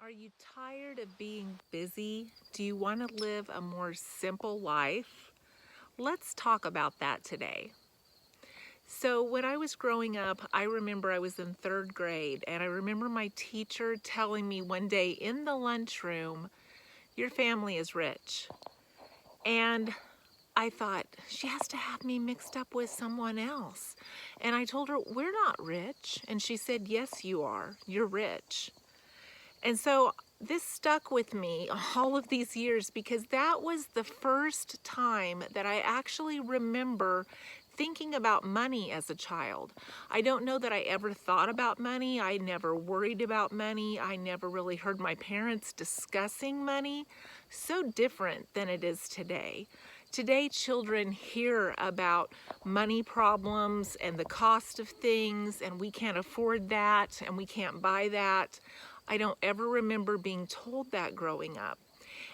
Are you tired of being busy? Do you want to live a more simple life? Let's talk about that today. So, when I was growing up, I remember I was in third grade, and I remember my teacher telling me one day in the lunchroom, "Your family is rich." And I thought, she has to have me mixed up with someone else. And I told her, "We're not rich." And she said, "Yes, you are. You're rich." And so this stuck with me all of these years because that was the first time that I actually remember thinking about money as a child. I don't know that I ever thought about money. I never worried about money. I never really heard my parents discussing money. So different than it is today. Today, children hear about money problems and the cost of things, and we can't afford that, and we can't buy that. I don't ever remember being told that growing up.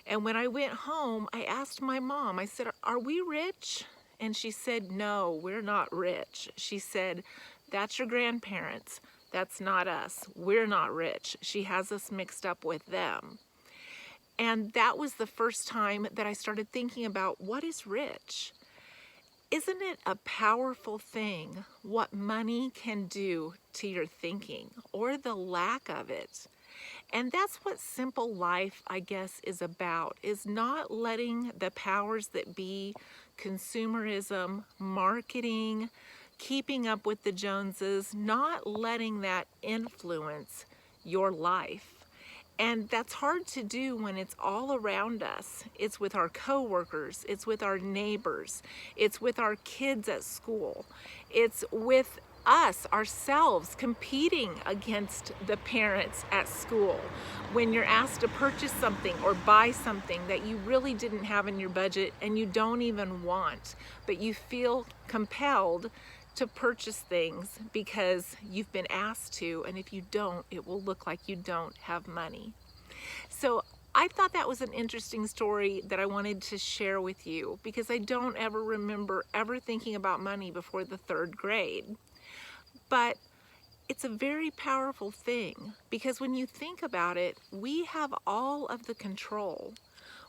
And when I went home, I asked my mom, I said, "Are we rich?" And she said, "No, we're not rich." She said, "That's your grandparents. That's not us. We're not rich. She has us mixed up with them." And that was the first time that I started thinking about what is rich. Isn't it a powerful thing what money can do to your thinking or the lack of it? And that's what simple life, I guess, is about, is not letting the powers that be, consumerism, marketing, keeping up with the Joneses, not letting that influence your life. And that's hard to do when it's all around us. It's with our coworkers, it's with our neighbors, it's with our kids at school, it's with us ourselves competing against the parents at school when you're asked to purchase something or buy something that you really didn't have in your budget and you don't even want, but you feel compelled to purchase things because you've been asked to, and if you don't, it will look like you don't have money. So I thought that was an interesting story that I wanted to share with you because I don't ever remember ever thinking about money before the third grade. But it's a very powerful thing because when you think about it, we have all of the control.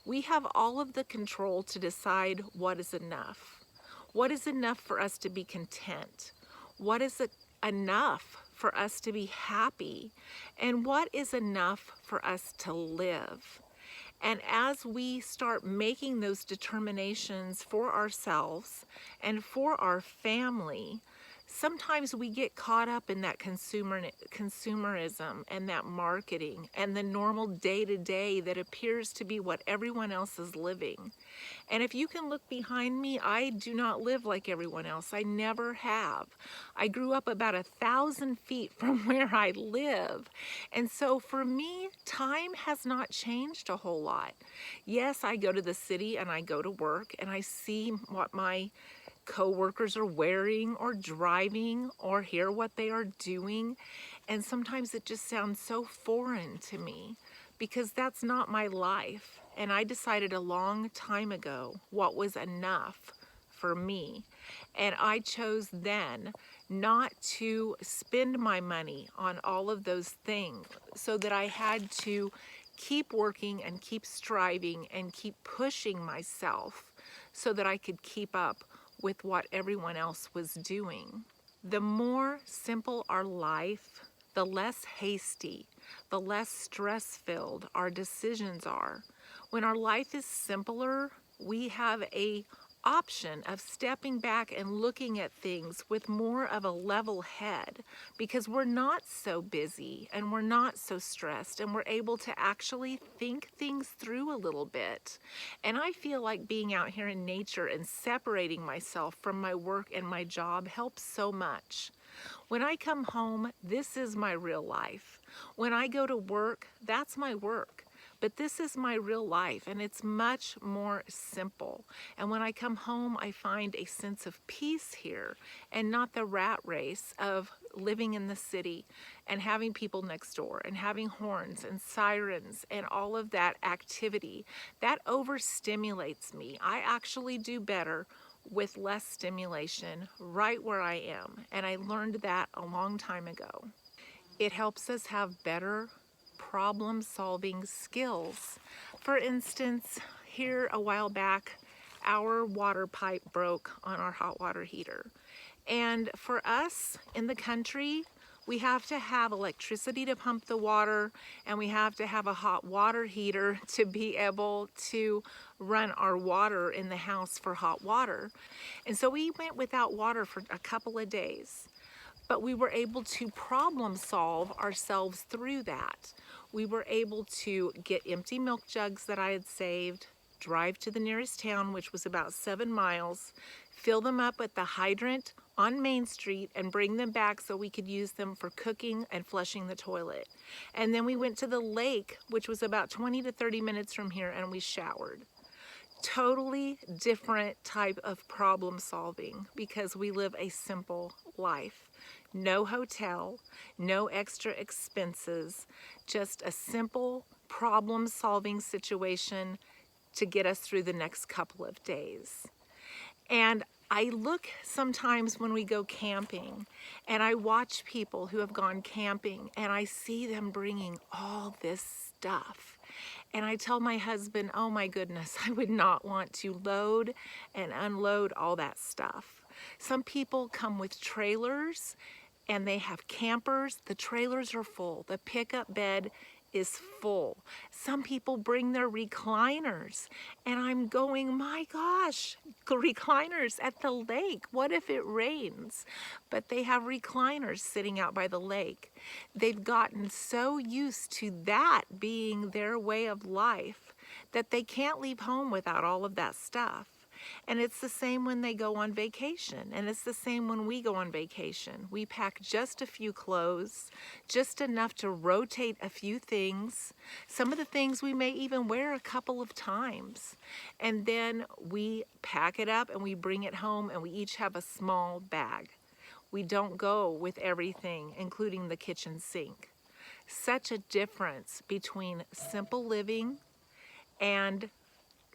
We have all of the control to decide what is enough. What is enough for us to be content? What is enough for us to be happy? And what is enough for us to live? And as we start making those determinations for ourselves and for our family, sometimes we get caught up in that consumerism and that marketing and the normal day-to-day that appears to be what everyone else is living. And if you can look behind me, I do not live like everyone else. I never have. I grew up about 1,000 feet from where I live. And so for me, time has not changed a whole lot. Yes, I go to the city and I go to work and I see what my coworkers are wearing or driving or hear what they are doing. And sometimes it just sounds so foreign to me because that's not my life. And I decided a long time ago what was enough for me. And I chose then not to spend my money on all of those things so that I had to keep working and keep striving and keep pushing myself so that I could keep up with what everyone else was doing. The more simple our life, the less hasty, the less stress-filled our decisions are. When our life is simpler, we have a option of stepping back and looking at things with more of a level head because we're not so busy and we're not so stressed and we're able to actually think things through a little bit. And I feel like being out here in nature and separating myself from my work and my job helps so much. When I come home, this is my real life. When I go to work, that's my work. But this is my real life, and it's much more simple. And when I come home, I find a sense of peace here and not the rat race of living in the city and having people next door and having horns and sirens and all of that activity. That overstimulates me. I actually do better with less stimulation right where I am. And I learned that a long time ago. It helps us have better problem-solving skills. For instance, here a while back, our water pipe broke on our hot water heater. And for us in the country, we have to have electricity to pump the water, and we have to have a hot water heater to be able to run our water in the house for hot water. And so we went without water for a couple of days, but we were able to problem solve ourselves through that. We were able to get empty milk jugs that I had saved, drive to the nearest town, which was about 7 miles, fill them up at the hydrant on Main Street, and bring them back so we could use them for cooking and flushing the toilet. And then we went to the lake, which was about 20 to 30 minutes from here, and we showered. Totally different type of problem solving because we live a simple life. No hotel, no extra expenses, just a simple problem solving situation to get us through the next couple of days. And I look sometimes when we go camping and I watch people who have gone camping and I see them bringing all this stuff. And I tell my husband, oh my goodness, I would not want to load and unload all that stuff. Some people come with trailers and they have campers. The trailers are full. The pickup bed is full. Some people bring their recliners, and I'm going, my gosh, recliners at the lake. What if it rains? But they have recliners sitting out by the lake. They've gotten so used to that being their way of life that they can't leave home without all of that stuff. And it's the same when they go on vacation, and it's the same when we go on vacation. We pack just a few clothes, just enough to rotate a few things. Some of the things we may even wear a couple of times. And then we pack it up and we bring it home, and we each have a small bag. We don't go with everything, including the kitchen sink. Such a difference between simple living and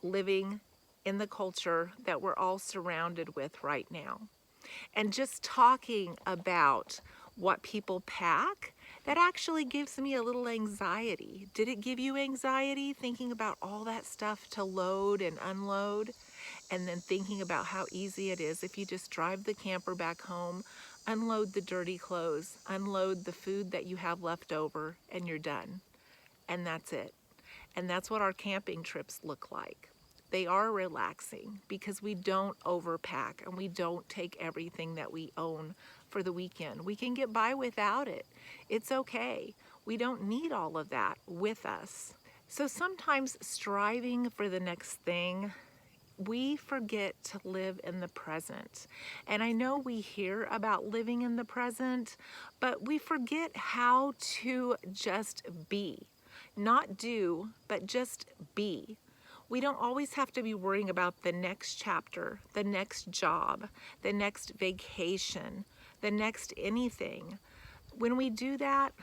living in the culture that we're all surrounded with right now. And just talking about what people pack, that actually gives me a little anxiety. Did it give you anxiety thinking about all that stuff to load and unload? And then thinking about how easy it is if you just drive the camper back home, unload the dirty clothes, unload the food that you have left over, and you're done. And that's it. And that's what our camping trips look like. They are relaxing because we don't overpack and we don't take everything that we own for the weekend. We can get by without it. It's okay. We don't need all of that with us. So sometimes striving for the next thing, we forget to live in the present. And I know we hear about living in the present, but we forget how to just be. Not do, but just be. We don't always have to be worrying about the next chapter, the next job, the next vacation, the next anything. When we do that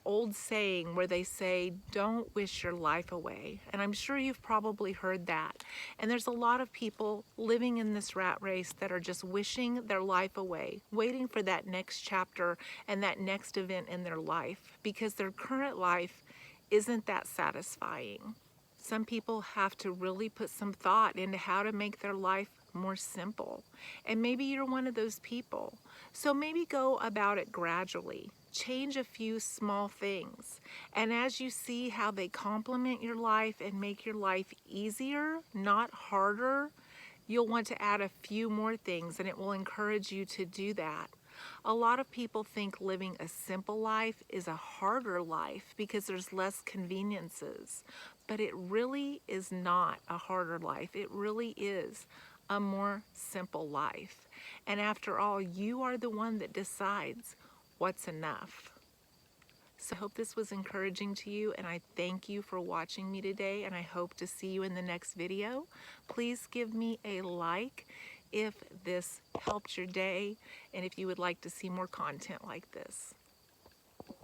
old saying where they say, don't wish your life away. And I'm sure you've probably heard that. And there's a lot of people living in this rat race that are just wishing their life away, waiting for that next chapter and that next event in their life because their current life isn't that satisfying. Some people have to really put some thought into how to make their life more simple. And maybe you're one of those people. So maybe go about it gradually. Change a few small things. And as you see how they complement your life and make your life easier, not harder, you'll want to add a few more things, and it will encourage you to do that. A lot of people think living a simple life is a harder life because there's less conveniences, but it really is not a harder life. It really is a more simple life. And after all, you are the one that decides what's enough. So I hope this was encouraging to you, and I thank you for watching me today, and I hope to see you in the next video. Please give me a like if this helped your day and if you would like to see more content like this.